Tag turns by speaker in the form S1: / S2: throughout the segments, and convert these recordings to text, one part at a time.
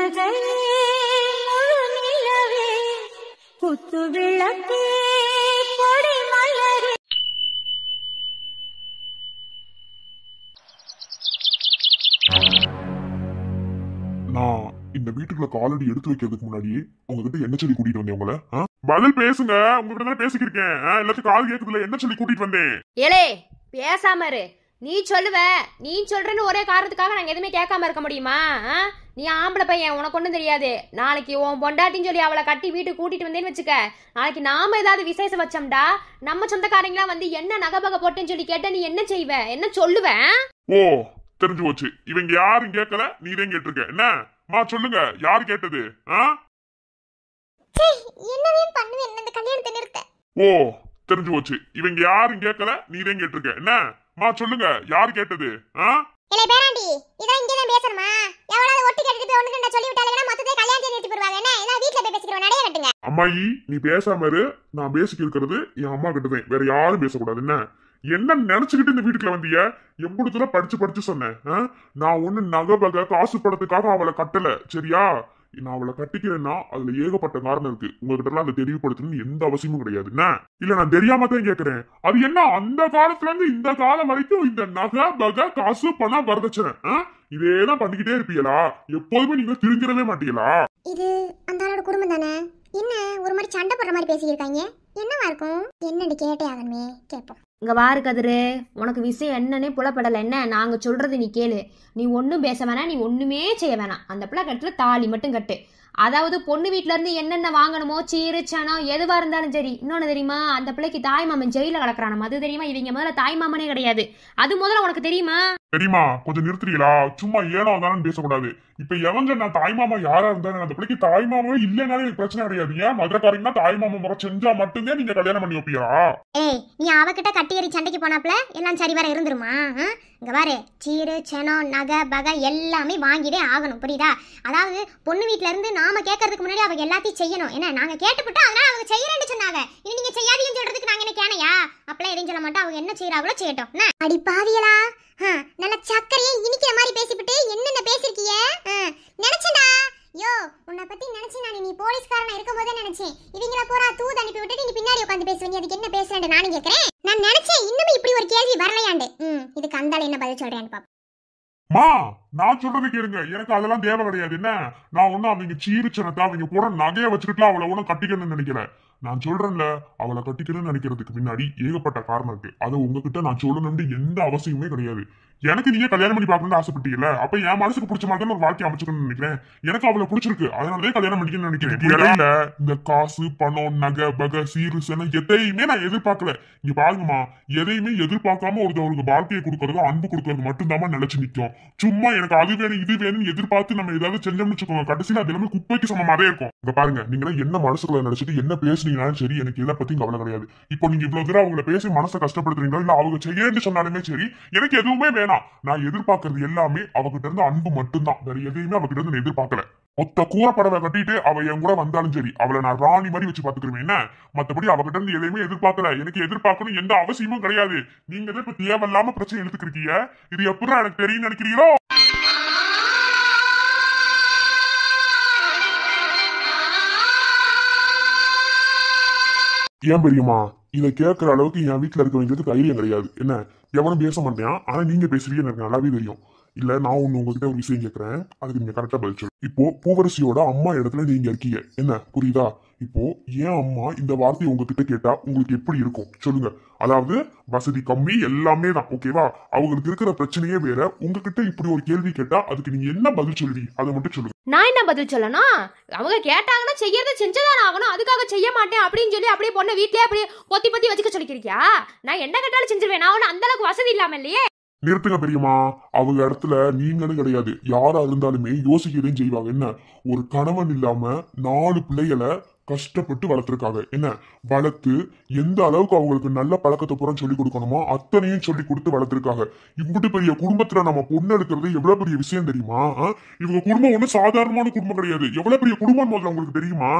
S1: புன்னகை முழுநிலவே குத்து விளக்கே கொடி மலரே.
S2: நான் இந்த வீட்டுக்குள்ள காலடி எடுத்து வைக்கிறதுக்கு முன்னாடியே உங்ககிட்ட என்ன சொல்லி கூட்டிட்டு வந்தேன் உங்களை? பதில் பேசுங்க. உங்ககிட்ட தான் பேசிக்கிருக்கேன். எல்லாத்தையும் கால் கேக்குதுல, என்ன சொல்லி கூட்டிட்டு வந்தேன்?
S3: ஏலே பேசாம இரு. நீ சொல்லுவ, நீ சொல்றன்னு ஒரே காரணத்துக்காக நாங்க எதுவுமே கேட்காம இருக்க முடியுமா? நீ ஆம்பளை பையன், உனக்கு ஒன்றும் தெரியாது. நாளைக்கு உன் பொண்டாட்டின்னு சொல்லி அவளை கட்டி வீட்டுக்கு கூட்டிட்டு வந்தேன்னு வச்சுக்க, நாளைக்கு நாம ஏதாவது விசேஷம் வச்சோம்டா, நம்ம சொந்தக்காரங்களாம் வந்து என்ன நகைபகை போட்டுன்னு சொல்லி கேட்ட நீ என்ன செய்வ, என்ன சொல்லுவ?
S2: ஓ, தெரிஞ்சு போச்சு. இவங்க யாரும் கேட்கல, நீதான் கேட்டிருக்க. என்ன மா சொல்லுங்க, யாரு கேட்டது?
S1: என்னவே பண்ணுவேன் இந்த கல்யாணத்தை நிறுத்த.
S2: ஓ, தெரிஞ்சு போச்சு. இவங்க யாரும் கேட்கல, நீதான் கேட்டிருக்க. என்ன மா சொல்லுங்க, யாரு கேட்டது?
S1: ஏலே பேராண்டி, இதான் இங்க தான் பேசணுமா? எவளாவது ஒட்டி கேட்டுட்டு போய் ஒண்ணுக்கு சொல்லி விட்டாலேனா மொத்தத்தை கல்யாணத்தை நிறுத்தி போடுவாங்க. என்ன ஏன்னா வீட்ல போய் பேசிக்கிறோம், நடைய கட்டுங்க.
S2: அம்மாயி, நீ பேசாம இரு. நான் பேசிக்க இருக்கிறது என் அம்மா கிட்டதான், வேற யாரும் பேசக்கூடாது. என்ன நினைச்சுக்கிட்டு இந்த வீட்டுக்குள்ள வந்தீங்க? எம்புடுத்துல படிச்சு சொன்னேன். நான் ஒண்ணு நகை காசு படத்துக்காக அவளை கட்டல, சரியா? நான் அவளை கட்டிக்கிறேன்னா அதுல ஏகப்பட்ட காரணம் இருக்கு. உங்ககிட்ட எல்லாம் அதை தெளிவுபடுத்தணும்னு எந்த அவசியமும் கிடையாது. இல்ல, நான் தெரியாம தான் கேக்குறேன். அது என்ன அந்த காலத்துல இருந்து இந்த காலம் வரைக்கும் இந்த நகை காசு பணம் வரதட்சணை இதேதான் பண்ணிக்கிட்டே இருப்பீங்களா? எப்போதுமே நீங்க திருந்திடவே மாட்டீங்களா?
S1: இது அந்த ஆளோட குடும்பம் தானே? என்ன ஒரு மாதிரி சண்டை போடுற மாதிரி பேசியிருக்காங்க? என்னவா இருக்கும்? என்னடி கேட்டே ஆகணுமே, கேட்போம்.
S3: இங்க வாரு கதிரு, உனக்கு விஷயம் என்னன்னே புலப்படலை. என்ன நாங்க சொல்றது நீ கேளு. நீ ஒன்றும் பேச வேணாம், நீ ஒண்ணுமே செய்ய வேணாம். அந்த பிள்ளை கட்டுல தாலி மட்டும் கட்டு. அதாவது பொண்ணு வீட்டுல இருந்து என்னென்ன வாங்கணுமோ, சீரு சனம் எதுவா இருந்தாலும் சரி. இன்னொன்னு தெரியுமா, அந்த பிள்ளைக்கு தாய் மாமன் ஜெயில கலக்குறானு. அது தெரியுமா? இவங்க முதல்ல தாய் மாமனே கிடையாது. அது முதல்ல உனக்கு தெரியுமா?
S2: தெரியுமா? கொஞ்சம் நிறுத்துறீங்களா? சும்மா ஏனோ தானு பேசக்கூடாது. இப்ப எவங்க நான் தாய் மாமா யாரா இருந்தாலும் அந்த பிள்ளைக்கு தாய் மாமாவே இல்லைனாலே எனக்கு பிரச்சனை கிடையாது. ஏன் மதுரக்காரங்கன்னா தாய் மாமா முறை செஞ்சா மட்டும்தான் நீங்க கல்யாணம் பண்ணி வைப்பீங்களா?
S1: ஏய், நீ அவகிட்ட கட்டி ஏறி சண்டைக்கு போனாப்ல எல்லாம் சரி வர இருந்துருமா? இங்க பாரு, சீரு சனம் நகை பகை எல்லாமே வாங்கிடே ஆகணும், புரியுதா? அதாவது பொண்ணு வீட்டுல இருந்து நாம கேட்கறதுக்கு முன்னாடி அவங்க எல்லாத்தையும் செய்யணும். என்ன நாங்க கேட்டுப்பட்டு அதனால அவங்க செய்யறேன்னு சொன்னாங்க. இனி நீங்க செய்யாதீங்கன்னு சொல்றதுக்கு நாங்க என்ன கேனையா? அப்பெல்லாம் எதையும் சொல்ல மாட்டோம். அவங்க என்ன செய்யறாங்களோ செய்யட்டும். அடி பாவியலா, நல்ல சக்கரையே இனிக்கிற மாதிரி பேசிவிட்டு என்னென்ன பேசிருக்கீங்க நினைச்சேன்டா. யோ, உன்னை பத்தி நினைச்சு நான் நீ போலீஸ்காரனா இருக்கும் போதே நினைச்சேன். இவங்கள போறா தூது அனுப்பி விட்டுட்டு நீ பின்னாடி உட்காந்து பேசுவீங்க. அதுக்கு என்ன பேசுறேன் நானும் கேட்கறேன். நான் நினைச்சேன் இன்னும் இப்படி ஒரு கேள்வி வரலையாண்டு. இதுக்கு அந்தால என்ன பதில் சொல்றேன்னு பாப்போம்.
S2: மா, நான் சொல்றது கேளுங்க. எனக்கு அதெல்லாம் தேவை கிடையாது. என்ன நான் ஒன்னும் அவங்க சீரிச்சனத்தை அவங்க போற நகையை வச்சுக்கிட்டு அவளை ஒன்னும் கட்டிக்கணும்னு நினைக்கல. நான் சொல்றேன்ல, அவளை கட்டிக்கணும்னு நினைக்கிறதுக்கு பின்னாடி ஏகப்பட்ட காரணம் இருக்கு. அதை உங்ககிட்ட நான் சொல்லணும்னு எந்த அவசியமே கிடையாது. எனக்கு நீங்க கல்யாணம் பண்ணி பார்க்கணும்னு ஆசைப்பட்டீங்கல்ல, அப்ப என் மனசுக்கு பிடிச்ச மாதிரி ஒரு வாழ்க்கை அமைச்சுக்கணும்னு நினைக்கிறேன். எனக்கு அவளை பிடிச்சிருக்கு, அதனாலதான் கல்யாணம் பண்ணிக்கணும்னு நினைக்கிறேன். இந்த காசு பணம் நகை பகை சீரு சனம் எதையுமே நான் எதிர்பார்க்கல. இங்க பாருங்கம்மா, எதையுமே எதிர்பார்க்காம ஒருத்தவங்களுக்கு வாழ்க்கையை கொடுக்கறது அன்பு கொடுக்கறது மட்டும்தான் நினைச்சு நிற்கும். சும்மா எனக்கு அது வேணும் இது வேணும்னு எதிர்பார்த்து நம்ம ஏதாவது செஞ்சோம்னு வச்சுக்கோங்க, கடைசியில் அது எல்லாமே குப்பைக்கு சமமாவே இருக்கும். இங்க பாருங்க, நீங்க என்ன மனசுக்குள்ள நினைச்சிட்டு என்ன பேசுனீங்கன்னாலும் சரி, எனக்கு இதை பத்தி கவலை கிடையாது. இப்போ நீங்க இவ்வளவு தூரம் அவங்களை பேசி மனசை கஷ்டப்படுத்துறீங்களோ இல்ல அவங்க செய்யன்னு சொன்னாலுமே சரி, எனக்கு எதுவுமே வேணாம். நான் எதிர்பார்க்கறது எல்லாமே அவகிட்ட இருந்து அன்பு மட்டும்தான். வேற எதையுமே அவகிட்ட இருந்து எதிர்பார்க்கல. மொத்த கூறப்படவை கட்டிட்டு அவ என் கூட வந்தாலும் சரி, அவளை நான் ராணி மாதிரி வச்சு பாத்துக்கிறேன். என்ன மத்தபடி அவகிட்ட இருந்து எதையுமே எதிர்பார்க்கல. எனக்கு எதிர்பார்க்கணும் எந்த அவசியமும் கிடையாது. நீங்க தான் இப்ப தேவையில்லாம பிரச்சனை எடுத்துக்கிறீங்க. இது எப்படிதான் எனக்கு தெரியும் நினைக்கிறீங்களோ? ஏன் பெரியம்மா, இதை கேட்கற அளவுக்கு என் வீட்டுல இருக்கவங்களுக்கு தைரியம் கிடையாது. என்ன எவனும் பேச மாட்டேன். ஆனா நீங்க பேசுறீங்க எனக்கு நல்லாவே தெரியும். இல்ல, நான் ஒண்ணு உங்ககிட்ட ஒரு விஷயம் கேட்கறேன், அதுக்கு நீங்க கரெக்டா பதில் சொல்லு. இப்போ பூவரசியோட அம்மா இடத்துல நீங்க இருக்கீங்க, என்ன புரியுதா? இப்போ ஏன் அம்மா இந்த வார்த்தையை உங்ககிட்ட கேட்டா உங்களுக்கு எப்படி இருக்கும் சொல்லுங்க? அதாவது வசதி கம்மி எல்லாமே தான், ஓகேவா? அவங்களுக்கு இருக்கிற பிரச்சனையே வேற. உங்ககிட்ட இப்படி ஒரு கேள்வி கேட்டா அதுக்கு நீங்க என்ன பதில் சொல்லுவீங்க? அதை மட்டும் சொல்லுங்க.
S3: நான் என்ன பதில் சொல்லணும்? அவங்க கேட்டாங்கன்னா செய்யறத செஞ்சதான் ஆகணும். அதுக்காக செய்ய மாட்டேன் அப்படின்னு சொல்லி அப்படியே பொண்ணை வீட்லயே அப்படியே பொத்தி பொத்தி வச்சுக்க சொல்லிக்கிறியா? நான் என்ன கேட்டாலும் செஞ்சிருவேன். நான் அந்த அளவுக்கு வசதி இல்லாம இல்லையே.
S2: நிறுத்துங்க பெரியம்மா. அவங்க இடத்துல நீங்களும் கிடையாது, யாரா இருந்தாலுமே யோசிக்கிறதையும் செய்வாங்க. என்ன ஒரு கணவன் இல்லாம 4 பிள்ளைகளை கஷ்டப்பட்டு வளர்த்துருக்காங்க. என்ன வளர்த்து எந்த அளவுக்கு அவங்களுக்கு நல்ல பழக்கத்தை புறம் சொல்லி கொடுக்கணுமோ அத்தனையும் சொல்லி கொடுத்து வளர்த்துருக்காங்க. இப்படி பெரிய குடும்பத்துல நம்ம பொண்ணு எடுக்கிறது எவ்வளவு பெரிய விஷயம் தெரியுமா? இவங்க குடும்பம் ஒண்ணு சாதாரணமான குடும்பம் கிடையாது. எவ்வளவு பெரிய குடும்பம் முதல்ல உங்களுக்கு தெரியுமா?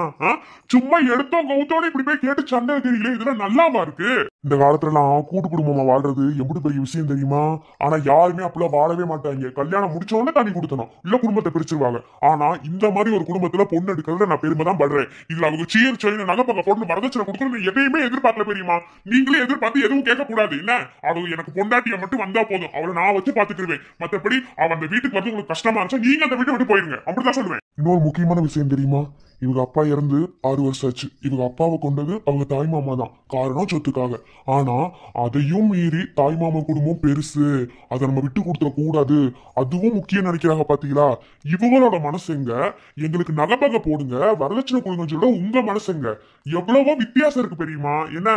S2: சும்மா எடுத்தோம் கவுத்தோட இப்படி போய் கேட்டு சண்டை இருக்கிறீங்களே, இதெல்லாம் நல்லாமா இருக்கு? இந்த காலத்துலலாம் கூட்டு குடும்பமா வாழ்றது எப்படி பெரிய விஷயம் தெரியுமா? ஆனா யாருமே அப்படிலாம் வாழவே மாட்டாங்க. கல்யாணம் முடிச்ச உடனே தண்ணி கொடுத்தணும், இல்ல குடும்பத்தை பிரிச்சிருவாங்க. ஆனா இந்த மாதிரி ஒரு குடும்பத்துல பொண்ணு எடுக்கிறத நான் பெருமை தான் படுறேன். இதுல அவங்க சீர் செயின் நகைப்பக்க பொண்ணு வரதட்சணை கொடுக்கணும் எதையுமே எதிர்பார்க்கல பெரியமா. நீங்களே எதிர்பார்த்து எதுவும் கேட்க கூடாது. என்ன அது எனக்கு பொண்டாட்டிய மட்டும் வந்தா போதும், அவளை நான் வச்சு பாத்துக்கிருவேன். மத்தபடி அவ அந்த வீட்டுக்கு வந்து உங்களுக்கு கஷ்டமா இருந்துச்சா நீங்க அந்த வீட்டை விட்டு போயிருங்க, அப்படிதான் சொல்லுவேன். இன்னொரு முக்கியமான விஷயம் தெரியுமா? இவங்க அப்பா இறந்து 6 வருஷம் ஆச்சு. இவங்க அப்பாவை கொண்டது அவங்க தாய் மாமா தான், காரணம் சொத்துக்காக. ஆனா அதையும் மீறி தாய் மாமா குடும்பம் பெருசு, அதை நம்ம விட்டு கொடுத்துட கூடாது, அதுவும் முக்கியம் நினைக்கிறாங்க. பாத்தீங்களா இவங்களோட மனசுங்க? எங்களுக்கு நகைப்பக போடுங்க, வரதட்சணை கொடுங்க சொல்ல உங்க மனசுங்க எவ்வளவோ வித்தியாசம் இருக்கு பெரியமா. என்ன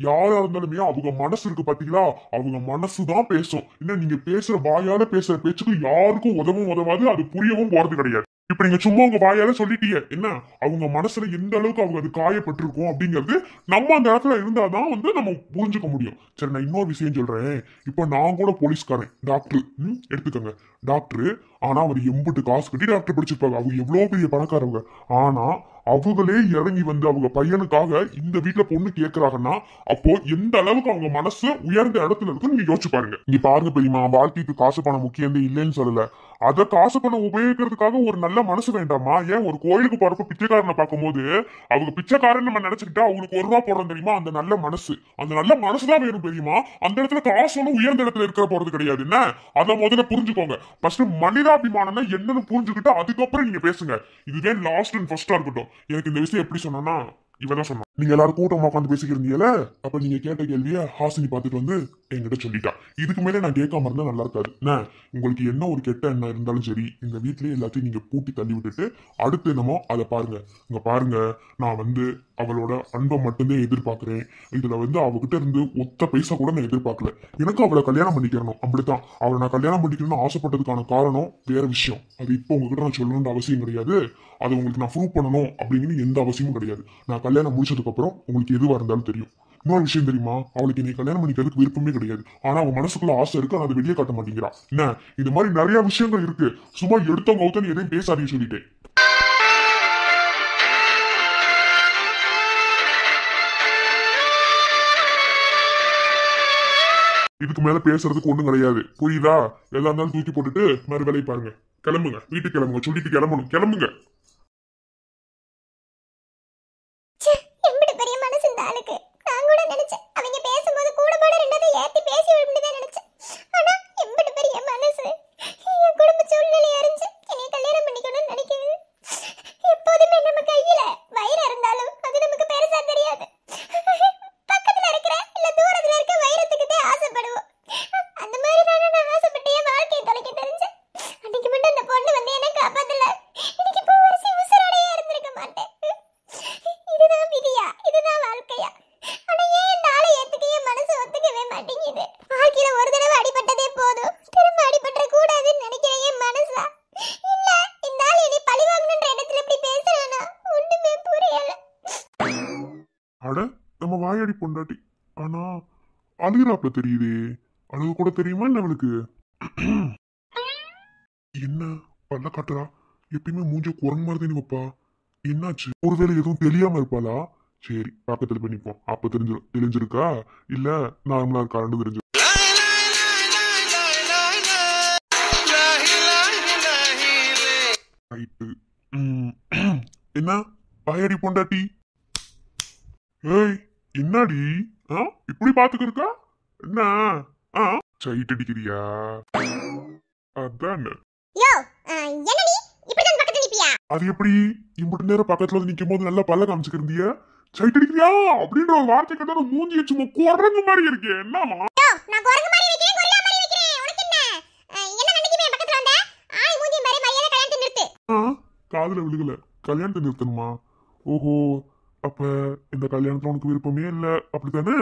S2: யாரா இருந்தாலுமே அவங்க மனசு இருக்கு பாத்தீங்களா, அவங்க மனசுதான் பேசும். என்ன நீங்க பேசுற வாயால பேசுற பேச்சுக்கு யாருக்கும் உதவாது, அது புரியவும் போறது கிடையாது. இப்ப நீங்க சும்மா உங்க வாயால சொல்லிட்டீங்க, என்ன அவங்க மனசுல எந்த அளவுக்கு அவங்க அது காயப்பட்டிருக்கும் அப்படிங்கிறது நம்ம அந்த இடத்துல இருந்தாதான் நம்ம புரிஞ்சுக்க முடியும். சரி நான் இன்னொரு விஷயம் சொல்றேன். இப்ப நான் கூட போலீஸ்காரன், டாக்டர் எடுத்துக்கோங்க, டாக்டர். ஆனா அவர் எம்பிட்டு காசு கட்டி டாக்டர் படிச்சிருப்பாங்க, அவங்க எவ்வளவு பெரிய பணக்காரவங்க. ஆனா அவங்களே இறங்கி வந்து அவங்க பையனுக்காக இந்த வீட்டுல பொண்ணு கேட்கறாங்கன்னா அப்போ எந்த அளவுக்கு அவங்க மனசு உயர்ந்த இடத்துல இருக்கு நீங்க யோசிச்சு பாருங்க. இங்க பாருங்க பெரியமா, வாழ்க்கைக்கு காசு பணம் முக்கியம் இல்லைன்னு சொல்லல, அத காசு பணம் உபயோகிக்கிறதுக்காக ஒரு நல்ல மனசு வேண்டாமா? ஏன் ஒரு கோயிலுக்கு போறப்ப பிச்சைக்காரனை பார்க்கும்போது அவங்க பிச்சைக்காரன் நம்ம நினைச்சுக்கிட்டா அவங்களுக்கு 1 ரூபா போடுறோம் தெரியுமா? அந்த நல்ல மனசுதான் வேணும் பெரியமா. அந்த இடத்துல காசு ஒன்றும் உயர்ந்த இடத்துல இருக்கிற போறது கிடையாது. என்ன அதை முதல்ல புரிஞ்சுக்கோங்க. ஃபர்ஸ்ட் மனிதாபிமானம்னா என்னன்னு புரிஞ்சுக்கிட்டு அதுக்கப்புறம் நீங்க பேசுங்க. இதுவே லாஸ்ட் அண்ட் ஃபர்ஸ்டா இருக்கட்டும். எனக்கு இந்த விஷயம் எப்படி சொன்னா இவதான் சொன்னா, நீங்க எல்லாரும் கூட்டமா உட்காந்து பேசிக்கிறீங்கல்ல, அப்ப நீங்க கேட்ட கேள்விய ஹாசினி பார்த்துட்டு வந்து என்கிட்ட சொல்லிட்டா. இதுக்கு மேல நான் கேட்காம இருந்தா நல்லா இருக்காது. உங்களுக்கு என்ன ஒரு கெட்ட எண்ணம் இருந்தாலும் சரி, இந்த வீட்லயே எல்லாத்தையும் நீங்க பூட்டி தள்ளி விட்டுட்டு அடுத்து என்னமோ அதை பாருங்க. இங்க பாருங்க, நான் அவளோட அன்பை மட்டும்தான் எதிர்பார்க்கிறேன். இதுல அவகிட்ட இருந்து ஒத்த பைசா கூட நான் எதிர்பார்க்கல. எனக்கு அவளை கல்யாணம் பண்ணிக்கிறணும், அப்படித்தான். அவளை நான் கல்யாணம் பண்ணிக்கணும்னு ஆசைப்பட்டதுக்கான காரணம் வேற விஷயம். அது இப்போ உங்ககிட்ட நான் சொல்லணும்னு அவசியம் கிடையாது. அதை உங்களுக்கு நான் ப்ரூவ் பண்ணணும் அப்படின்னு எந்த அவசியமும் கிடையாது. நான் கல்யாணம் முடிச்சதுக்கு அப்புறம் உங்களுக்கு எதுவா இருந்தாலும் தெரியும். இன்னொரு விஷயம் தெரியுமா, அவளுக்கு நீ கல்யாணம் பண்ணிக்கிறதுக்கு விருப்பமே கிடையாது. ஆனா அவன் மனசுக்குள்ள ஆசை இருக்கு, அதை வெளியே காட்ட மாட்டேங்கிறா. என்ன இந்த மாதிரி நிறைய விஷயங்கள் இருக்கு. சும்மா எடுத்தவங்க அவுத்தன்னு எதையும் பேசாதீங்க சொல்லிட்டேன். இதுக்கு மேல பேசுறதுக்கு ஒண்ணும் கிடையாது, புரியுதா? எல்லா இருந்தாலும் தூக்கி போட்டுட்டு மறு வேலையை பாருங்க. கிளம்புங்க, வீட்டுக்கு கிளம்புங்க, சொல்லிட்டு கிளம்பணும், கிளம்புங்க. நம்ம வாயாடி பொண்டாட்டி ஆனா அழுகிறாப்ல தெரியுதே. அழுக கூட தெரியுமா என்ன அவளுக்கு? என்ன பல்ல காட்டுறா? எப்பயுமே மூஞ்ச குரங்கு மாதிரி தானே வைப்பா. என்னாச்சு? ஒருவேளை எதுவும் தெரியாம இருப்பாளா? சரி பக்கத்துல போய் நிப்போம், அப்ப தெரிஞ்சிருக்கா இல்ல நார்மலா இருக்கான்னு தெரிஞ்சு. என்ன வாயாடி பொண்டாட்டி? ஏய் என்னடி இப்படி பாத்துக்கிருக்கா? என்ன சைட் அடிக்கிறியா? அதான் அது எப்படி இம்பட்டு நேரம் பக்கத்துல நிக்கும் போது நல்லா பல்ல காமிச்சுக்கிருந்திய, சைட் அடிக்கிறியா அப்படின்ற ஒரு வார்த்தை கேட்டா மூஞ்சி சும்மா குரங்கு மாதிரி இருக்கு. என்னமா காதுல விழுகல, கல்யாணத்தை நிறுத்தணுமா? ஓஹோ, அப்ப இந்த கல்யாணத்துல உனக்கு விருப்பமே இல்ல அப்படித்தானே?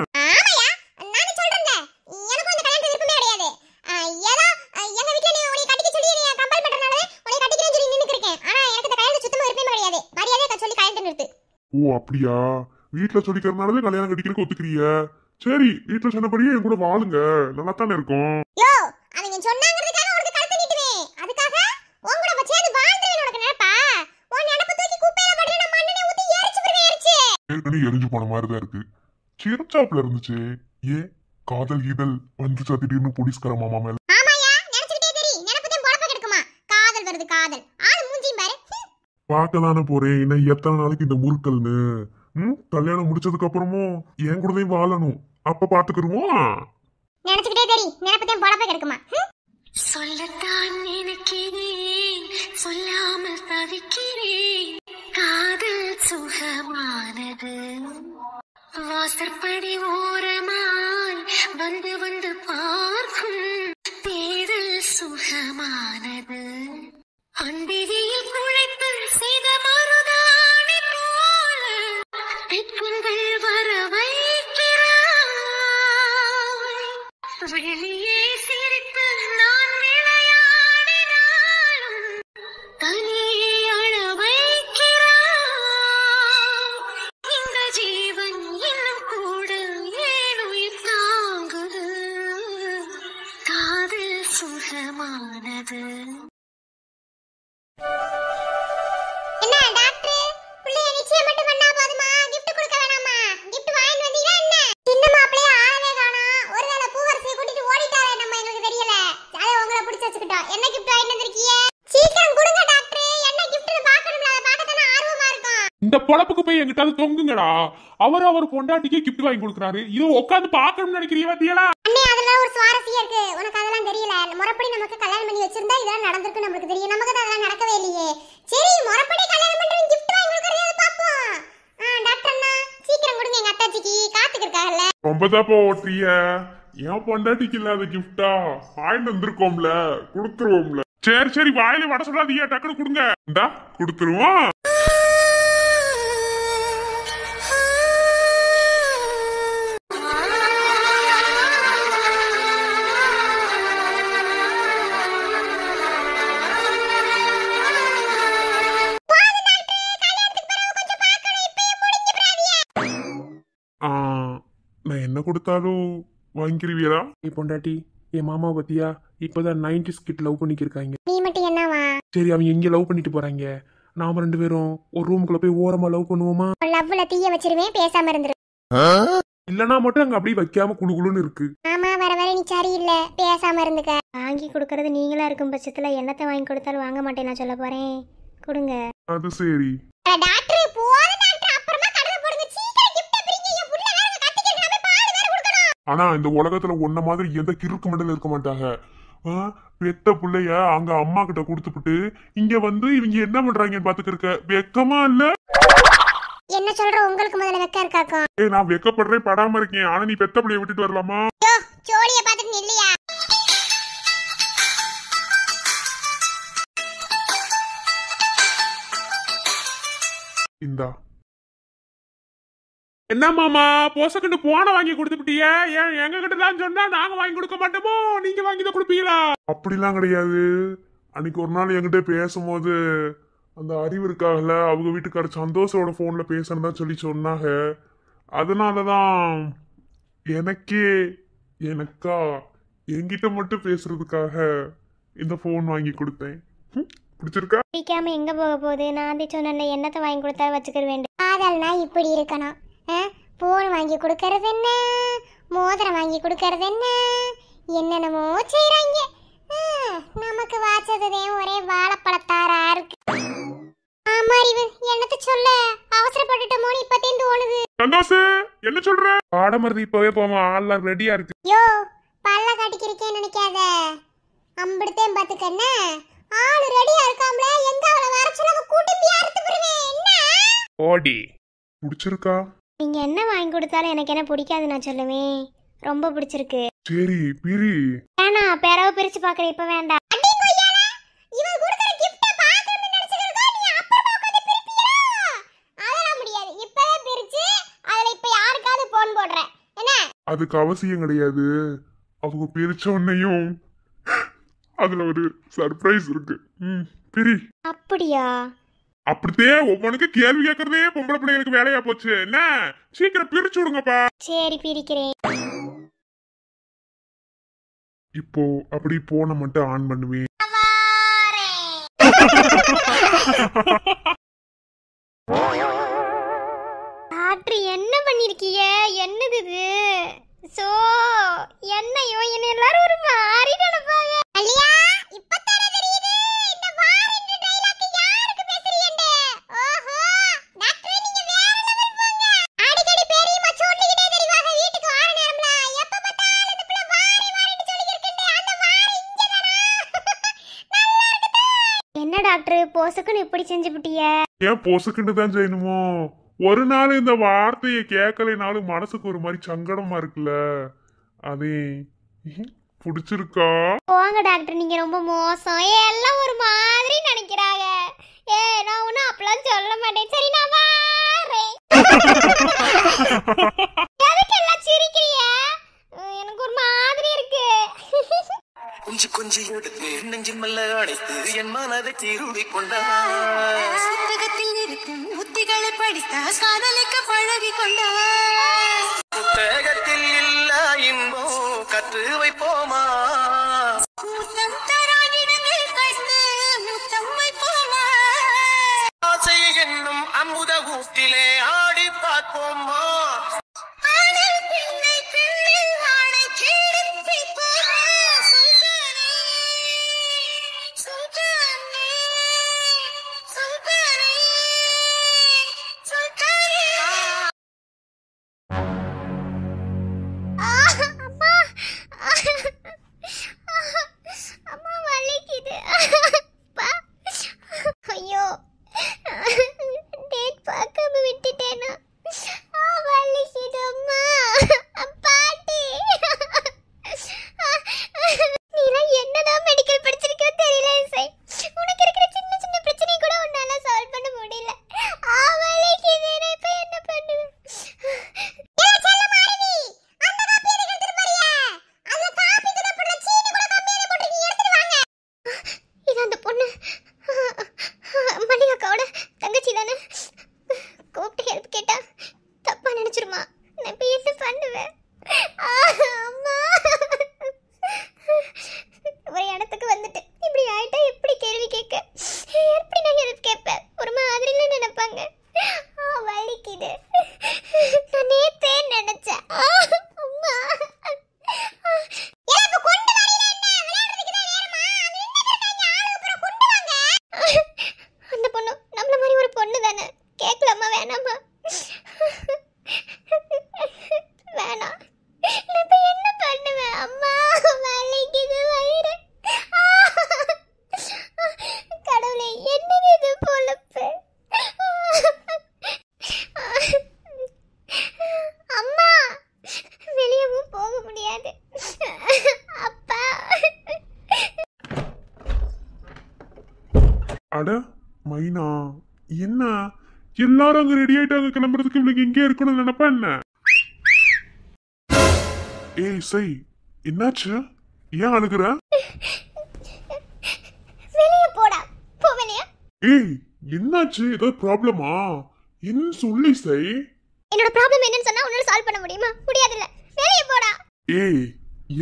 S2: ஓ அப்படியா, வீட்டுல சொல்லிக்கிறதுனாலதான் கல்யாணம் கட்டிக்கிறதுக்கு ஒத்துக்கிறிய? சரி வீட்டுல சொன்னபடியே என் கூட வாழுங்க, நல்லா தானே இருக்கும். எரிஞ்சு போன மாதிரிதான் இருக்கு. சிரிச்சாப்ல இருந்துச்சு. ஏன் காதல் இதழ் வந்துச்சா திடீர்னு போலீஸ்கார மாமா மேல?
S1: ஆமாயா, நினைச்சிட்டே தெரி நினைப்பதே பொழப்ப கெடுக்குமா. காதல் வருது காதல். ஆளு மூஞ்சியும் பாரு.
S2: பார்க்கதானே போறேன். இன்னும் எத்தனை நாளைக்கு இந்த முறுக்கல்னு? கல்யாணம் முடிச்சதுக்கு அப்புறமும் என் கூடதான் வாழணும். அப்ப பாத்துக்கிருவோம்.
S1: நினைச்சிட்டே தெரி நினைப்பதே பொழப்ப கெடுக்குமா.
S4: சொல்லத்தான் நினைக்கிறேன், சொல்லாமல் தவிக்கிறேன். காதல் சுகமானது, வாசற்படி ஓரமாய் வந்து வந்து பார்க்கும் தேடல் சுகமானது. அந்திரியில் குழைத்து செய்த மருதாணி போல வெட்கங்கள் வர வைக்கிறாய். வெளியே சிரித்து நான் விளையாடினாலும் தனியே அழ வைக்கிறாய். இந்த ஜீவன் இன்னும் கூட ஏனுயிர் தாங்குது. காதல் சுகமானது.
S1: என்ன டாக்டர், புள்ளைய நிச்சயம் மட்டும் பண்ணா போதுமா? gift கொடுக்க வேணாமா? gift வாங்கி வந்தீங்களா என்ன? சின்ன மாப்பிளைய ஆளவே காணோம். ஒருவேளை பூவரசியை கூட்டிட்டு ஓடிட்டாரே, நம்ம எங்களுக்கு தெரியல. அதை உங்களை பிடிச்சு வச்சுக்கிட்டோம். என்ன gift வாங்கி வந்திருக்கீங்க? சீக்கிரம் கொடுங்க டாக்டர். என்ன giftனு பார்க்கணும்ல, அதை பார்க்கத்தானே ஆர்வமா இருக்கும்.
S5: இந்த பொழப்புக்கு போய் எங்கிட்ட தொங்குங்கடா. அவர் பொண்டாட்டிக்கு கிஃப்ட் வாங்கி கொடுக்குறாரு. இது உட்காந்து பாக்கணும்னு நினைக்கிறீங்க பாத்தியா?
S1: அண்ணே, அதெல்லாம் ஒரு சுவாரஸ்யம் இருக்கு. உனக்கு அதெல்லாம் தெரியல. முறைப்படி நமக்கு கல்யாணம் பண்ணி வச்சிருந்தா இதெல்லாம் நடந்திருக்கு நமக்கு தெரியும். நமக்கு தான் அதெல்லாம் நடக்கவே இல்லையே. சரி, முறைப்படி கல்யாணம் பண்றவங்க gift வாங்கி கொடுக்கறத பாப்போம். டாக்டர் அண்ணா, சீக்கிரம் கொடுங்க, எங்க அத்தாச்சிக்கு காத்துக்கு இருக்காங்கல்ல.
S2: ரொம்ப தாப்பா ஓட்டுறிய. என் பொண்டாட்டிக்கு இல்லாத கிஃப்டா வாங்கிட்டு வந்திருக்கோம்ல, கொடுத்துருவோம்ல.
S5: சரி சரி, வாயில வட சொல்லாதீங்க, டக்குனு கொடுங்க.
S2: இந்தா கொடுத்துருவோம். நான் என்ன கொடுத்தாலும் வாங்கிக்கிருவியதா?
S5: நீ பொண்டாட்டி என் மாமா பத்தியா இப்பதான் 90s கிட் லவ் பண்ணிக்கிருக்காங்க.
S1: நீ மட்டும் என்னவா?
S5: சரி, அவங்க எங்க லவ் பண்ணிட்டு போறாங்க? நாம 2 பேரும் ஒரு ரூமுக்குள்ள போய் ஓரமா லவ் பண்ணுவோமா?
S1: லவ்ல தீய வச்சிருவேன், பேசாம இருந்துரு.
S5: இல்லனா மட்டும் அங்க அப்படியே வைக்காம குளுகுளுன்னு இருக்கு.
S1: ஆமா, வர வர நீ சரியில்லை, பேசாம இருந்துக்க. வாங்கி கொடுக்கறது நீங்களா இருக்கும் பட்சத்துல என்னத்தை வாங்கி கொடுத்தாலும் வாங்க மாட்டேன் நான் சொல்ல போறேன். கொடுங்க.
S2: அது சரி.
S1: டாக்டர், போத டாக்டர், அப்புறமா கடலை போடுங்க. சீக்கிரம் gift பிரிங்க. என் புள்ள வேற கத்திக்கிட்டு நம்ம பால் வேற கொடுக்கணும்.
S2: ஆனா இந்த உலகத்துல ஒன்ன மாதிரி எந்த கிறுக்கு மண்டல இருக்க மாட்டாங்க. பெத்த பிள்ளைய அங்க அம்மா கிட்ட கொடுத்துட்டு இங்க வந்து இவங்க என்ன பண்றாங்கன்னு பாத்துக்கிருக்க வெக்கமா இல்ல?
S1: என்ன சொல்ற? உங்களுக்கு முதல்ல வெக்க இருக்காக்கும்.
S2: நான் வெக்கப்படுறேன், படாம இருக்கேன். ஆனா நீ பெத்த பிள்ளைய விட்டுட்டு வரலாமா?
S1: ஜோலிய பாத்துட்டு நில்லையா?
S2: இந்தா.
S5: என்ன மாமா போசக்கண்டு போன வாங்கி கொடுத்துட்டீங்க? ஏன் எங்க கிட்ட தான் சொன்னா நாங்க வாங்கி கொடுக்க மாட்டோமோ? நீங்க வாங்கி தான் கொடுப்பீங்களா?
S2: அப்படிலாம் கிடையாது. அன்னைக்கு ஒரு நாள் என்கிட்ட பேசும்போது அந்த அறிவு இருக்காகல, அவங்க வீட்டுக்கார சந்தோஷோட போன்ல பேசுறதா சொல்லி சொன்னாங்க. அதனாலதான் எனக்கா என்கிட்ட மட்டும் பேசுறதுக்காக இந்த போன் வாங்கி கொடுத்தேன். பிடிச்சிருக்கா?
S1: பிடிக்காம எங்க போக போகுது? நான் சொன்ன என்னத்தை வாங்கி கொடுத்தா வச்சுக்க வேண்டும். காதல்னா இப்படி இருக்கணும். போன் வாங்கி கொடுக்கறது என்ன, மோதிரம் வாங்கி கொடுக்கறது என்ன, என்னென்னமோ செய்யறாங்க. நமக்கு வாச்சதுதே ஒரே வாழைப்பழத்தாரா இருக்கு. ஆமா, அறிவு என்னத்த சொல்ல, அவசரப்பட்டுட்டோமோன்னு இப்பத்தேந்து தோணுது.
S5: சந்தோஷ் என்ன சொல்ற? ஆடமருது இப்பவே போவோம், ஆள்லாம் ரெடியா இருக்கு.
S1: யோ, பல்ல காட்டிக்கிறேன்னு நினைக்காத. அம்பிடுத்தேன் பாத்துக்கண்ண, ஆளு ரெடியா இருக்காம்ல. எங்க அவளை வர சொல்ல கூட்டி அறுத்து போடுவேன். என்ன
S5: ஓடி
S2: பிடிச்சிருக்கா?
S1: நீங்க என்ன வாங்கி கொடுத்தாலும் எனக்கு என்ன பிடிக்காது நான் சொல்லுவேன். ரொம்ப பிடிச்சிருக்கு.
S2: சரி பிரி.
S1: வேணா, பிறகு பிரிச்சு பாக்குறேன், இப்ப வேண்டாம்.
S2: அதுக்கு அவசியம் கிடையாது. அவங்க பிரிச்ச உடனேயும் அதுல ஒரு சர்ப்ரைஸ் இருக்கு. பிரி.
S1: அப்படியா?
S2: அப்படித்தே ஒவ்வொன்றுக்கு கேள்வி கேட்கறதே பொம்பளை பிள்ளைகளுக்கு வேலையா போச்சு. என்ன சீக்கிரம் பிரிச்சு விடுங்கப்பா.
S1: சரி, பிரிக்கிறேன்.
S2: இப்போ அப்படி போன மட்டும் ஆன் பண்ணுவேன்.
S1: டாக்டர் என்ன பண்ணிருக்கீங்க? என்னது டாக்டர் பொசுக்குன்னு இப்படி செஞ்சு விட்டிய?
S2: ஏன் பொசுக்குன்னு தான் செய்யணுமோ? ஒரு நாள் இந்த வார்த்தையை கேட்கலைனாலும் மனசுக்கு ஒரு மாதிரி சங்கடமா இருக்குல்ல, அதே பிடிச்சிருக்கா?
S1: போங்க டாக்டர், நீங்க ரொம்ப மோசம். எல்லாம் ஒரு மாதிரி நினைக்கிறாங்க. நான் ஒன்னும் அப்பெல்லாம் சொல்ல மாட்டேன். சரி நான் வாரேன். எதுக்கு எல்லாம் சிரிக்கிறீங்க? எனக்கு ஒரு மாதிரி இருக்கு.
S6: கொஞ்சி கொஞ்சி எடுத்து நெஞ்சில் மெல்ல அடைத்து என் மனதை திருடி கொண்டார்.
S4: புத்தகத்தில் இருக்கும் உத்திகளை படித்தா காதலிக்க பழகி கொண்டார்.
S6: புத்தகத்தில் இல்ல இன்போ கற்று வைப்போமா,
S4: முத்தம் தராகிடங்கள் கண்டு முத்தம் வைப்போமா.
S6: ஆசை என்னும் அமுத ஊட்டிலே ஆடி பார்ப்போமா.
S4: ஆடல் பிள்ளை பிள்ளில் ஆடை தேடி பிடிப்போமா. சுல்தானே சுல்தானே சுல்தானே சுல்தானே.
S1: அம்மா அம்மா வலிக்குது. அப்பா. ஐயோ டேட் பார்க்காம விட்டுட்டேனா? வலிக்குது அம்மா. பாட்டி நீலாம் என்னதான் மெடிக்கல் படிச்சிருக்கோ தெரியல இசை. உனக்கு இருக்கிற சின்ன சின்ன பிரச்சனை கூட உன்னால சால்வ் பண்ண முடியல. வலிக்குது. நான் இப்ப என்ன பண்ணுவேன்? இது அந்த பொண்ணு மணிகாக்காவோட தங்கச்சி தானே? கூப்பிட்டு ஹெல்ப் கேட்டா தப்பா நினைச்சிருமா? நான் இப்ப என்ன பண்ணுவேன்? அம்மா ஒரு இடத்துக்கு வந்துட்டு இப்படி ஆயிட்டா எப்படி கேள்வி கேட்க? எப்படி நான் ஹெல்ப் கேட்பேன்? ஒரு மாதிரில நினைப்பாங்க. வலிக்குது. நான் நேத்தே நினைச்சேன். அம்மா அந்த பொண்ணு நம்மள மாதிரி ஒரு பொண்ணு தானே. கேட்கலாமா வேணாமா? வேணாம். நான் இப்ப என்ன பண்ணுவேன்? அம்மா வலிக்குது வயிறு. கடவுளே என்னது இது பொழப்பு? அம்மா வெளியவும் போக முடியாது. அப்பா
S2: அட மைனா, என்ன எல்லாரும் அங்க ரெடி ஆயிட்டாங்க கிளம்புறதுக்கு, இவளுக்கு இங்கே இருக்கணும்னு நினைப்பா என்ன? ஏய் சை, என்னாச்சு? ஏன் அழுகுற?
S1: வெளிய போடா. போ வெளிய.
S2: ஏய் என்னாச்சு? ஏதாவது ப்ராப்ளமா? என்ன சொல்லி சை?
S1: என்னோட ப்ராப்ளம் என்னன்னு சொன்னா உன்னால சால்வ் பண்ண முடியுமா? முடியாதுல்ல. வெளிய போடா.
S2: ஏய்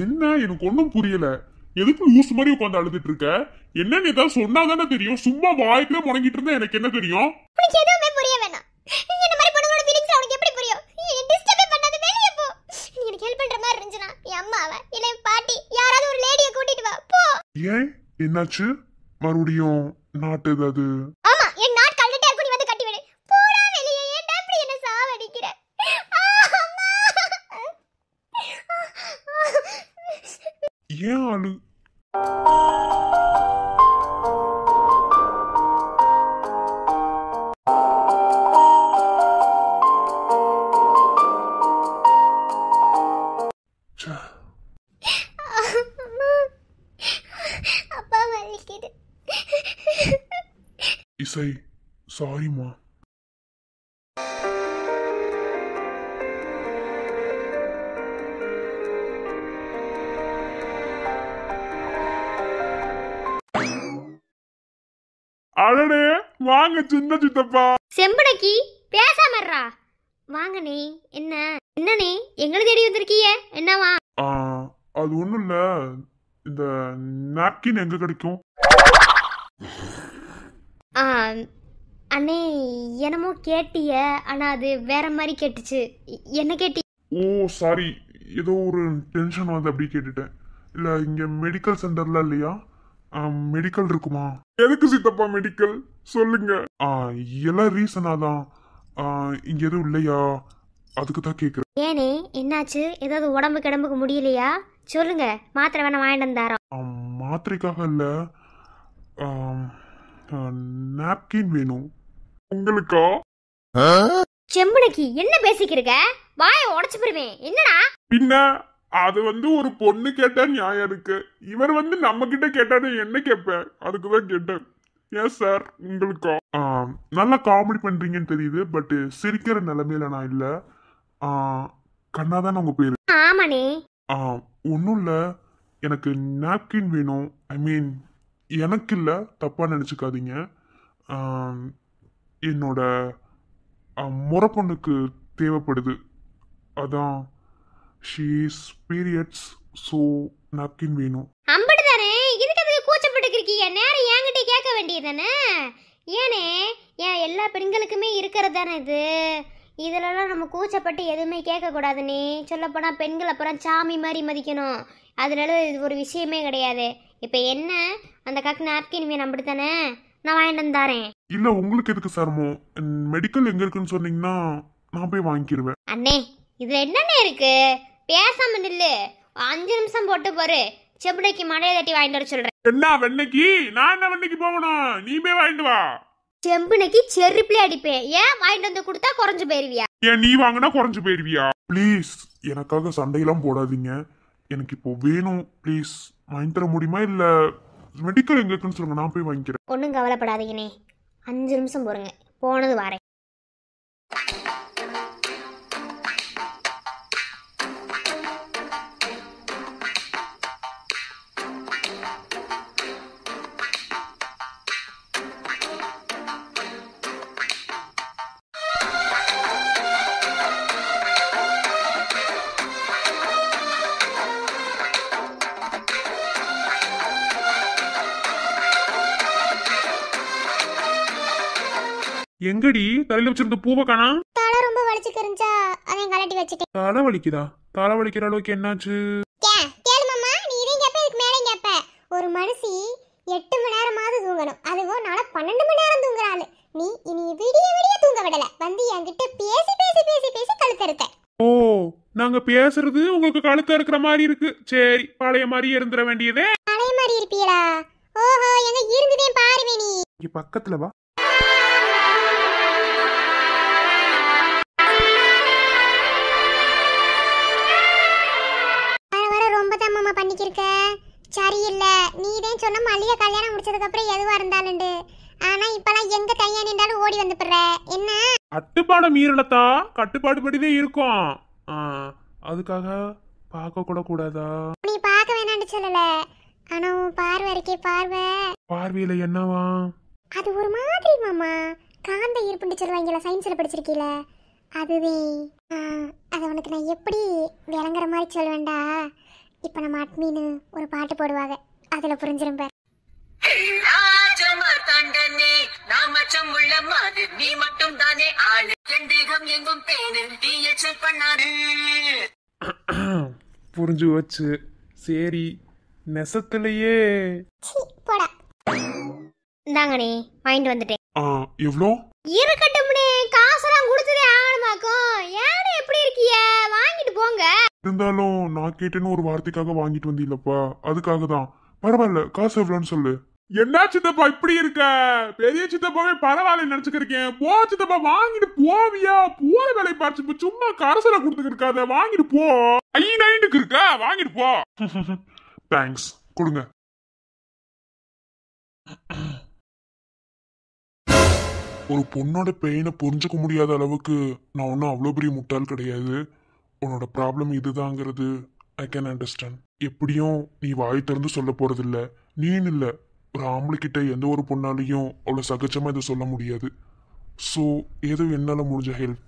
S2: என்ன, எனக்கு ஒன்றும் புரியல. எதுக்கு லூஸ் மாதிரி உட்காந்து அழுதுட்டு இருக்க? என்னன்னு ஏதாவது சொன்னாதானே தெரியும். சும்மா வாய்க்குள்ள முடங்கிட்டு இருந்தா எனக்கு என்ன தெரியும்?
S1: உனக்கு எதுவுமே புரிய வேணாம். என்ன மாதிரி பொண்ணுங்களோட ஃபீலிங்ஸ் உனக்கு எப்படி புரியும்? டிஸ்டர்ப் பண்ணாத, வெளிய போ. நீ எனக்கு ஹெல்ப் பண்ற மாதிரி இருந்துச்சுனா என் அம்மாவை இல்ல என் பாட்டி யாராவது ஒரு லேடியை கூட்டிட்டு வா. போ.
S2: ஏன் என்னாச்சு? மறுபடியும் நாட்டு ஏதாவது?
S1: ஆமா, என் நாட் கழட்டிட்டே இருக்கு. நீ வந்து கட்டி விடு. போடா வெளிய. ஏன்டா இப்படி என்ன சாவடிக்கிற? அம்மா.
S2: ஏன் அழு?
S1: அம்மா. அப்பா வலிக்குது.
S2: இசை சாரிம்மா. அடடே வாங்க சின்ன சித்தப்பா.
S1: செம்படக்கி பேசாமறா. வாங்கனே. என்ன என்னனே எங்களை தேடி வந்திருக்கீங்க? என்னவா?
S2: அது ஒண்ணும் இல்ல, இந்த நாப்கின் எங்க கிடைக்கும்?
S1: அண்ணே என்னமோ கேட்டிய, ஆனா அது வேற மாதிரி கேட்டுச்சு. என்ன கேட்டி?
S2: ஓ சாரி, ஏதோ ஒரு டென்ஷன் வந்து அப்படி கேட்டுட்டேன். இல்ல இங்க மெடிக்கல் சென்டர்ல இல்லையா? மெடிக்கல் இருக்குமா? எதுக்கு சித்தப்பா மெடிக்கல் சொல்லுங்க. எல்லாம் ரீசனா தான். இங்க எதுவும் இல்லையா? அதுக்கு தான் கேக்குறேன்.
S1: ஏனே என்னாச்சு? ஏதாவது உடம்பு கிடம்புக்கு முடியலையா? சொல்லுங்க, மாத்திரை வேணா வாங்கிட்டு வந்தாரோம்.
S2: மாத்திரைக்காக இல்ல, நாப்கின் வேணும். உங்களுக்கா?
S3: செம்புனக்கி என்ன பேசிக்கிருக்க? வாயை உடச்சு போடுவேன். என்னடா?
S2: பின்ன அது ஒரு பொண்ணு கேட்டா நியாயம் இருக்கு. இவர் நம்ம கிட்ட கேட்டாரு என்ன கேட்பேன், அதுக்குதான் கேட்டேன். எஸ் சார் உங்களுக்கா? நல்லா காமெடி பண்றீங்கன்னு தெரியுது, பட் சிரிக்கிற நிலைமையில நான் இல்ல. கண்ணாதான் உங்க பேரு?
S3: ஆமாண்ணே.
S2: ஒன்றும் இல்லை, எனக்கு நாப்கின் வேணும். ஐ மீன் எனக்கு இல்லை, தப்பாக நினச்சிக்காதீங்க. என்னோட முறை பொண்ணுக்கு தேவைப்படுது. அதான் ஷீஸ் பீரியட்ஸ், ஸோ நாப்கின் வேணும்.
S3: அம்பட்டு தானே, இதுக்கு அதுக்கு கூச்சப்பட்டு இருக்கீங்க. நேரம் என்கிட்ட கேட்க வேண்டியதானே? ஏனே, ஏன் எல்லா பெண்களுக்குமே இருக்கிறது தானே இது. இதிலலாம் நம்ம கூச்சப்பட்டு எதுவுமே கேட்கக்கூடாதுண்ணே. சொல்லப்போனால் பெண்கள் அப்புறம் சாமி மாதிரி மதிக்கணும். அதனால இது ஒரு விஷயமே கிடையாது. இப்போ என்ன, அந்த காக்கு நாப்கின் வேணும் அப்படித்தானே? நான் வாங்கிட்டு வந்தாரேன்.
S2: இல்லை உங்களுக்கு எதுக்கு சிரமம்? மெடிக்கல் எங்கே இருக்குன்னு சொன்னீங்கன்னா நான் போய் வாங்கிக்கிருவேன்.
S3: அண்ணே, இதில் என்னண்ணே இருக்கு? பேசாம நில்லு. 5 நிமிஷம் போட்டு பாரு, செம்புடைக்கு மடையை தட்டி வாங்கிட்டு வர சொல்கிறேன்.
S2: என்ன வெண்ணைக்கு? நான் என்ன வெண்ணைக்கு போகணும்? நீ போய் வாங்கிட்டு வா.
S3: செம்புனைக்கு செருப்பிலே அடிப்பேன். ஏன் வாங்கிட்டு வந்து கொடுத்தா குறைஞ்சு போயிருவியா?
S2: ஏன் நீ வாங்கினா குறைஞ்சு போயிருவியா? ப்ளீஸ் எனக்காக சண்டையெல்லாம் போடாதீங்க. எனக்கு இப்போ வேணும், ப்ளீஸ் வாங்கி தர முடியுமா? இல்லை மெடிக்கல் எங்க இருக்குன்னு சொல்லுங்க, நான் போய் வாங்கிக்கிறேன்.
S3: ஒன்றும் கவலைப்படாதீங்கண்ணே, 5 நிமிஷம் போருங்க, போனது வாரேன்.
S5: எங்கடி தலையில வச்சிருந்த பூவை காணா?
S1: தலை ரொம்ப வலிச்சுக்கு இருந்துச்சா, அதையும் கலட்டி வச்சுட்டேன்.
S5: தலை வலிக்குதா? தலை வலிக்கிற அளவுக்கு என்னாச்சு?
S1: கேளு மாமா, நீ இதையும் கேப்ப இதுக்கு மேலேயும் கேப்ப. ஒரு மனுஷி 8 மணி நேரமாவது தூங்கணும். அதுவும் நாளை 12 மணி நேரம் தூங்குறாள். நீ இனி விடிய விடிய தூங்க விடல. என்கிட்ட பேசி பேசி பேசி பேசி கழுத்தறுத்த.
S5: ஓ, நாங்க பேசுறது உங்களுக்கு கழுத்த இருக்கிற மாதிரி இருக்கு. சரி, பழைய மாதிரி இருந்துட வேண்டியதே.
S1: பழைய மாதிரி இருப்பீங்களா? ஓஹோ, எங்க இருந்துதே பாருவே. நீ
S5: இங்க பக்கத்துல வா.
S1: ரொம்ப பண்ணிக்கிருக்க சரியில்லை. நீதான் சொன்ன மல்லிகை கல்யாணம் முடிச்சதுக்கு அப்புறம் எதுவா இருந்தாலும். ஆனா இப்பெல்லாம் எங்க கையா நின்றாலும் ஓடி வந்து போடுற. என்ன
S5: கட்டுப்பாடு மீறலத்தா? கட்டுப்பாடு படிதான் இருக்கும். அதுக்காக பார்க்க கூட கூடாதா?
S1: நீ பார்க்க வேணான்னு சொல்லல. ஆனா உன் பார்வை இருக்கே,
S5: பார்வையில என்னவா?
S1: அது ஒரு மாதிரி மாமா, காந்த ஈர்ப்புன்னு சொல்லுவாங்கல்ல, சயின்ஸ்ல படிச்சிருக்கீல, அதுவே. அதை உனக்கு நான் எப்படி விளங்குற மாதிரி சொல்லுவேன்டா. இப்ப நம்ம அட்மின்னு ஒரு பாட்டு போடுவாங்க, அதுல புரிஞ்சிரும் பாரு.
S6: நீ மட்டும் தானே ஆளு, என் தேகம் எங்கும் தேனு, நீ எச்சல் பண்ணாரு.
S5: புரிஞ்சு வச்சு. சரி, நெசத்திலேயே
S1: போடா.
S3: இந்தாங்கண்ணே, வாங்கிட்டு வந்துட்டேன்.
S2: எவ்வளோ
S3: இருக்கட்டும்னே, காசெல்லாம் கொடுத்ததே ஆகணுமாக்கும். ஏன்னு எப்படி இருக்கிய? வாங்கிட்டு போங்க.
S2: இருந்தாலும் நான் கேட்டேன்னு ஒரு வார்த்தைக்காக வாங்கிட்டு வந்தீங்களப்பா, அதுக்காக தான். பரவாயில்ல, காசு எவ்வளோன்னு சொல்லு.
S5: என்ன சித்தப்பா இப்படி இருக்க? பெரிய சித்தப்பாவே பரவாயில்ல நினைச்சுக்கிருக்கேன். போ சித்தப்பா, வாங்கிட்டு போவியா? போற வேலை பார்த்து சும்மா கரசல கொடுத்துட்டு இருக்காத, வாங்கிட்டு போ. ஐநைட்டுக்கு இருக்க, வாங்கிட்டு போ.
S2: தேங்க்ஸ், கொடுங்க. ஒரு பொண்ணோட பெயினை புரிஞ்சுக்க முடியாத அளவுக்கு நான் ஒன்றும் அவ்வளோ பெரிய முட்டாள் கிடையாது. உன்னோட ப்ராப்ளம் இதுதாங்கிறது ஐ கேன் அண்டர்ஸ்டாண்ட். எப்படியும் நீ வாய் திறந்து சொல்ல போறதில்ல. நீன்னு இல்லை, ஒரு ஆம்பளை கிட்ட எந்த ஒரு பொண்ணாலையும் அவ்வளோ சகஜமாக இதை சொல்ல முடியாது. ஸோ ஏதோ என்னால் முடிஞ்ச ஹெல்ப்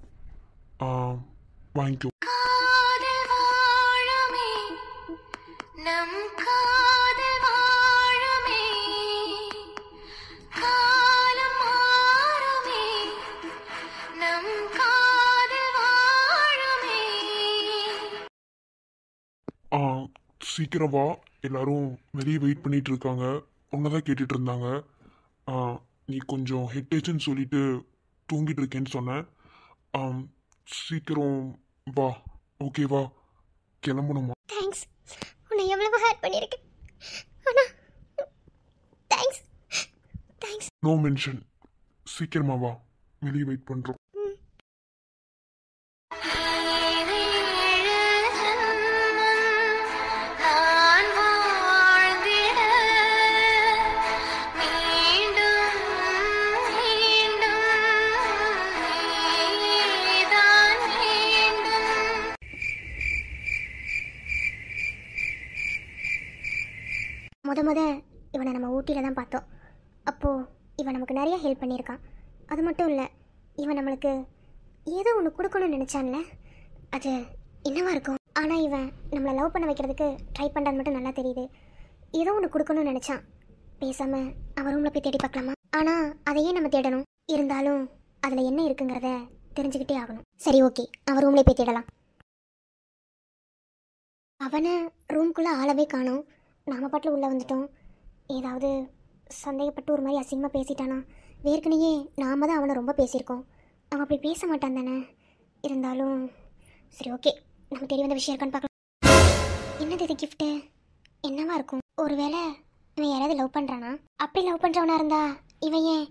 S2: வாங்கிக்கோ. சீக்கிரம் வா, எல்லாரும் வெளியே வெயிட் பண்ணிட்டு இருக்காங்க. உன்னதான் கேட்டுட்டு இருந்தாங்க. நீ கொஞ்சம் ஹெட்டேஜ்னு சொல்லிட்டு தூங்கிட்டு இருக்கேன்னு சொன்னேன். சீக்கிரம் வா, ஓகேவா? கிளம்பணுமா?
S1: தேங்க்ஸ், உன்னை எவ்வளவு ஹெல்ப் பண்ணியிருக்கேன். ஆனா தேங்க்ஸ்.
S2: No mention. சீக்கிரமா வா, வெளியே வெயிட் பண்றோம்.
S4: நான் வாழ்ந்திட மீண்டும் மீண்டும் நீதான் வேண்டும்.
S1: முத இவனை நம்ம ஊட்டியில் தான் பார்த்தோம். அப்போது இவன் நமக்கு நிறைய ஹெல்ப் பண்ணியிருக்கான். அது மட்டும் இல்லை, இவன் நம்மளுக்கு ஏதோ ஒன்று கொடுக்கணும்னு நினச்சான்ல, அது என்னவா இருக்கும்? ஆனால் இவன் நம்மளை லவ் பண்ண வைக்கிறதுக்கு ட்ரை பண்ணுறான்னு மட்டும் நல்லா தெரியுது. ஏதோ ஒன்று கொடுக்கணும்னு நினச்சான். பேசாமல் அவன் ரூமில் போய் தேடி பார்க்கலாமா? ஆனால் அதையே நம்ம தேடணும். இருந்தாலும் அதில் என்ன இருக்குங்கிறத தெரிஞ்சுக்கிட்டே ஆகணும். சரி, ஓகே, அவன் ரூம்லேயே போய் தேடலாம். அவனை ரூம்குள்ளே ஆளவே காணோம். நாம பாட்டில் உள்ளே வந்துட்டோம். ஏதாவது சந்தேகப்பட்டு ஒரு மாதிரி அசிங்கமாக பேசிட்டானா? வேர்க்கனையே நாம தான் அவனை ரொம்ப பேசியிருக்கோம். அவன் அப்படி பேச மாட்டான் தானே. இருந்தாலும் சரி, ஓகே, நம்ம தேடி வந்த விஷயம் இருக்கான்னு பார்க்கலாம். என்னது இது கிஃப்ட்டு? என்னவா இருக்கும்? ஒருவேளை இவன் யாராவது லவ் பண்ணுறானா? அப்படி லவ் பண்ணுறவனா இருந்தா இவன் ஏன்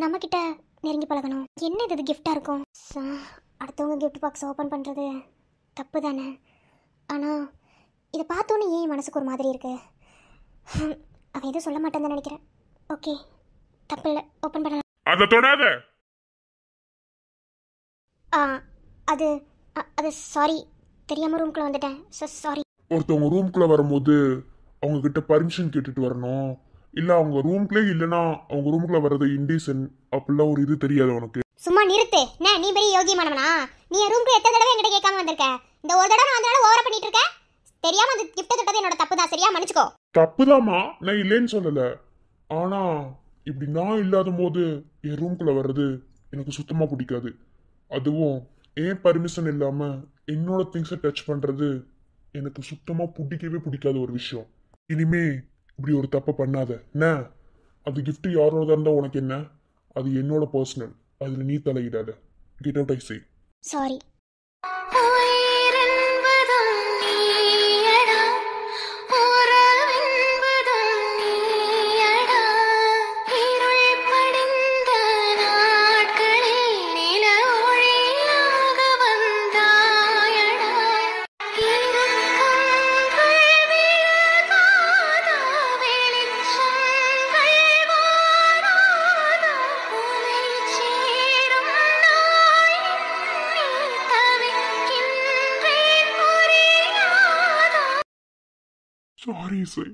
S1: நம்மக்கிட்ட நெருங்கி பழகணும்? என்ன இது கிஃப்டாக இருக்கும்? அடுத்தவங்க கிஃப்ட் பாக்ஸ் ஓப்பன் பண்ணுறது தப்பு தானே. ஆனால் இதை பார்த்தோன்னே ஏன் மனசுக்கு ஒரு மாதிரி இருக்கு? அவன் எதுவும் சொல்ல மாட்டேன்னு நினைக்கிறேன். ஓகே, தப்பு இல்லை, ஓப்பன் பண்ணலாம்.
S2: அதை தொடாத.
S1: அது அது சாரி, தெரியாமல் ரூம்குள்ளே வந்துட்டேன். சாரி.
S2: ஒருத்தவங்க ரூம்குள்ள வரும்போது அவங்க கிட்ட பர்மிஷன் கேட்டுட்டு வரணும். இல்ல அவங்க ரூம்குள்ளே இல்லைன்னா அவங்க ரூம்குள்ள வர்றது இன்டீசன் அப்படிலாம் ஒரு இது தெரியாது உனக்கு.
S1: சும்மா நிறுத்து. நீ பெரிய யோகியமானவனா? நீ என் ரூம்க்கு எத்தனை தடவை என்கிட்ட கேட்காம வந்திருக்க? இந்த ஒரு தடவை நான் வந்தனால ஓவரா பண்ணிட்டு இருக்க. தெரியாம அந்த கிஃப்ட் தொட்டது என்னோட தப்பு தான். சரியா, மன்னிச்சுக்கோ.
S2: தப்புதாம்மா, நான் இல்லைன்னு சொல்லல. ஆனா இப்படி நான் இல்லாத போது என் ரூம்குள்ள வர்றது எனக்கு சுத்தமா பிடிக்காது. அதுவும் ஏன் பர்மிஷன் இல்லாம என்னோட திங்ஸை டச் பண்றது எனக்கு சுத்தமா பிடிக்காத ஒரு விஷயம். இனிமே இப்படி ஒரு தப்பை பண்ணாத என்ன. அது கிஃப்ட் யாரோட இருந்தா உனக்கு என்ன? அது என்னோட பர்சனல். அதுல நீ தலையிடாத. Get out I say.
S1: Sorry.
S4: உயிரென்பதும் நீயடா, உறவென்பதும் நீயடா. இருள் படிந்த நாட்களில் நில ஒளியாக வந்தாயடா. இருட்கண்கள் விலகாதா, வெளிச்சங்கள் வாராதா. உனை சேரும் நாள் தவிக்கின்றேன் புரியாதா.
S2: சாரி சை.